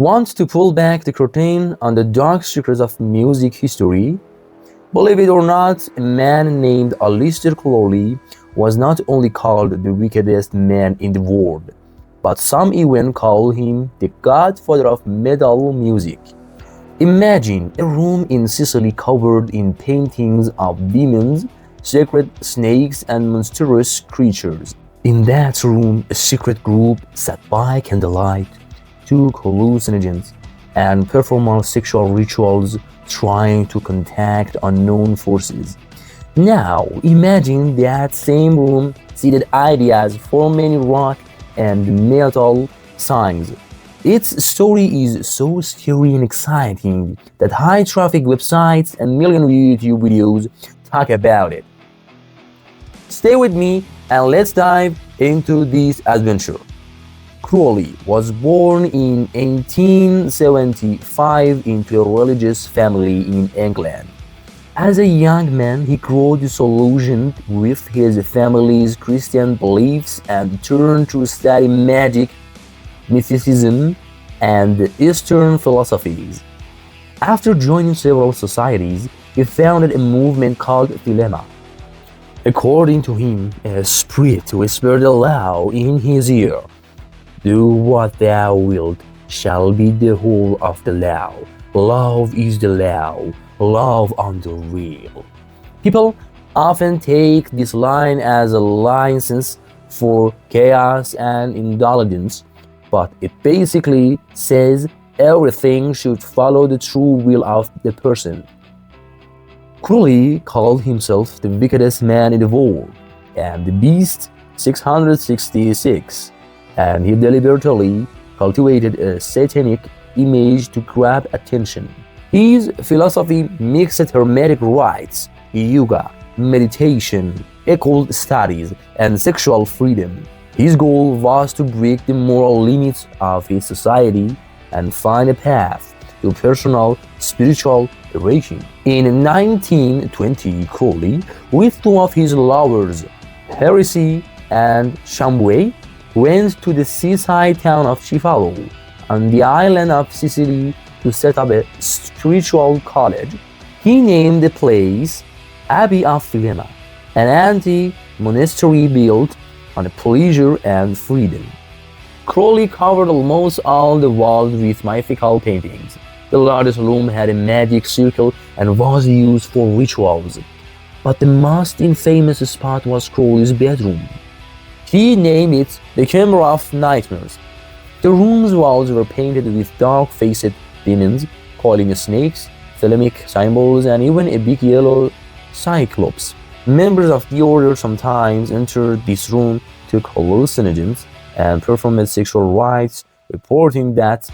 Want to pull back the curtain on the dark secrets of music history? Believe it or not, a man named Aleister Crowley was not only called the wickedest man in the world, but some even call him the godfather of metal music. Imagine a room in Sicily covered in paintings of demons, sacred snakes, and monstrous creatures. In that room, a secret group sat by candlelight, took hallucinogens, and performed sexual rituals trying to contact unknown forces. Now, imagine that same room seated ideas for many rock and metal songs. Its story is so scary and exciting that high-traffic websites and million YouTube videos talk about it. Stay with me and let's dive into this adventure. Crowley was born in 1875 into a religious family in England. As a young man, he grew disillusioned with his family's Christian beliefs and turned to study magic, mysticism, and Eastern philosophies. After joining several societies, he founded a movement called Thelema. According to him, a spirit whispered aloud in his ear, "Do what thou wilt shall be the whole of the law. Love is the law, love under real." People often take this line as a license for chaos and indulgence, but it basically says everything should follow the true will of the person. Crowley called himself the wickedest man in the world and the Beast 666, and he deliberately cultivated a satanic image to grab attention. His philosophy mixed hermetic rites, yoga, meditation, occult studies, and sexual freedom. His goal was to break the moral limits of his society and find a path to personal spiritual awakening. In 1920, Crowley, with two of his lovers, Heresy and Chambray, went to the seaside town of Cefalo on the island of Sicily to set up a spiritual college. He named the place Abbey of Thelema, an antique monastery built on pleasure and freedom. Crowley covered almost all the walls with mythical paintings. The largest room had a magic circle and was used for rituals. But the most infamous spot was Crowley's bedroom. He named it the Chamber of Nightmares. The room's walls were painted with dark-faced demons, coiling snakes, Thelemic symbols, and even a big yellow cyclops. Members of the order sometimes entered this room, took hallucinogens, and performed sexual rites, reporting that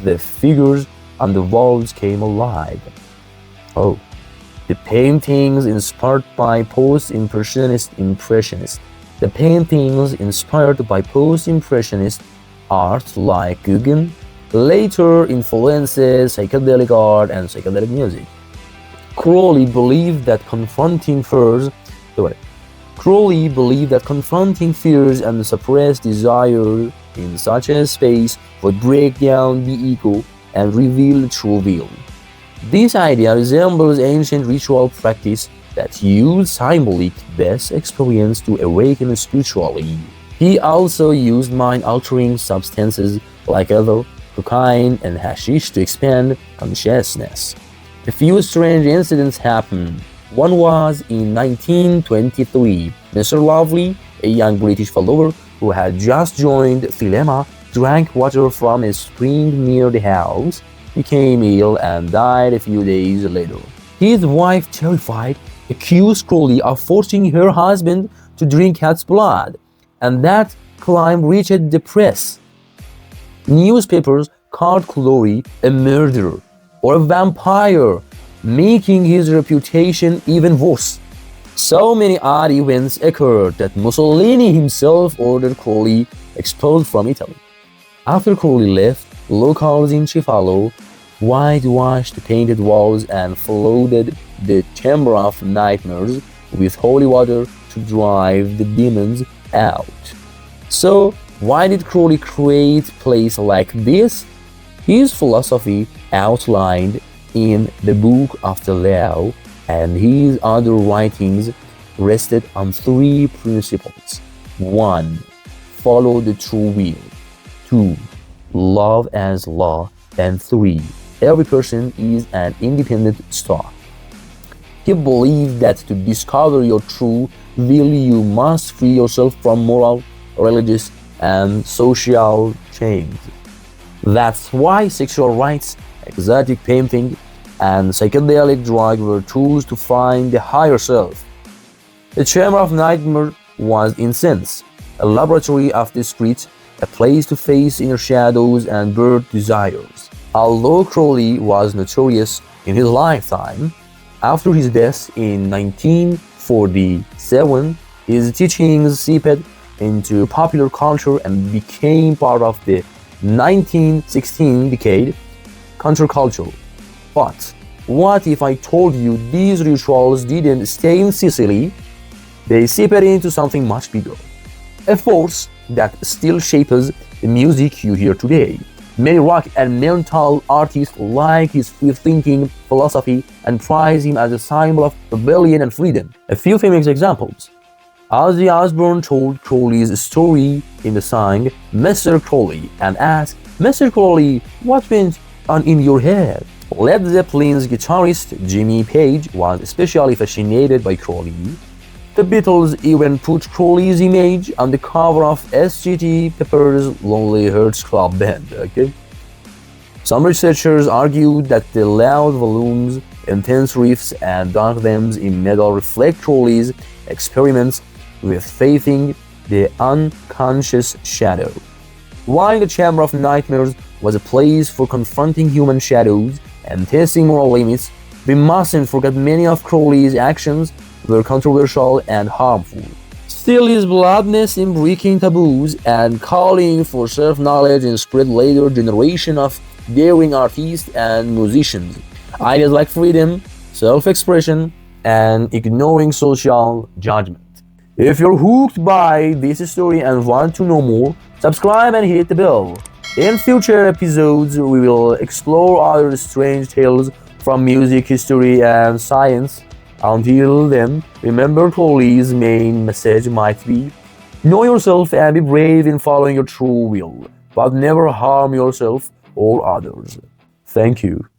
the figures on the walls came alive. Oh, the paintings inspired by post-impressionist The paintings inspired by post-impressionist art like Gauguin later influences psychedelic art and psychedelic music. Crowley believed that confronting fears and suppressed desire in such a space would break down the ego and reveal the true will. This idea resembles ancient ritual practice that used symbolic death experience to awaken spiritually. He also used mind-altering substances like ether, cocaine, and hashish to expand consciousness. A few strange incidents happened. One was in 1923. Mr. Lovely, a young British follower who had just joined Thelema, drank water from a spring near the house, became ill, and died a few days later. His wife, terrified, accused Crowley of forcing her husband to drink cat's blood, and that claim reached the press. Newspapers called Crowley a murderer or a vampire, making his reputation even worse. So many odd events occurred that Mussolini himself ordered Crowley expelled from Italy. After Crowley left, locals in Cefalo whitewashed the painted walls and flooded the Chamber of Nightmares with holy water to drive the demons out. So, why did Crowley create a place like this? His philosophy outlined in the Book of the Law and his other writings rested on three principles. 1. Follow the true will. 2. Love as law. And 3. Every person is an independent star. He believed that to discover your true will, you must free yourself from moral, religious, and social chains. That's why sexual rights, exotic painting, and psychedelic drugs were tools to find the higher self. The Chamber of Nightmare was incense, a laboratory of the streets, a place to face inner shadows and bird desires. Although Crowley was notorious in his lifetime, after his death in 1947, his teachings seeped into popular culture and became part of the 1916 decade counterculture. But what if I told you these rituals didn't stay in Sicily? They seeped into something much bigger. A force that still shapes the music you hear today. Many rock and metal artists like his free-thinking philosophy and prize him as a symbol of rebellion and freedom. A few famous examples. Ozzy Osbourne told Crowley's story in the song Mr. Crowley and asked, "Mr. Crowley, what went on in your head?" Led Zeppelin's guitarist Jimmy Page was especially fascinated by Crowley. The Beatles even put Crowley's image on the cover of Sgt. Pepper's Lonely Hearts Club Band. Some researchers argued that the loud volumes, intense riffs, and dark themes in metal reflect Crowley's experiments with facing the unconscious shadow. While the Chamber of Nightmares was a place for confronting human shadows and testing moral limits, we mustn't forget many of Crowley's actions were controversial and harmful. Still, his boldness in breaking taboos and calling for self-knowledge inspired later generation of daring artists and musicians. Ideas like freedom, self-expression, and ignoring social judgment. If you're hooked by this story and want to know more, subscribe and hit the bell. In future episodes, we will explore other strange tales from music, history, and science. Until then, remember Crowley's main message might be, know yourself and be brave in following your true will, but never harm yourself or others. Thank you.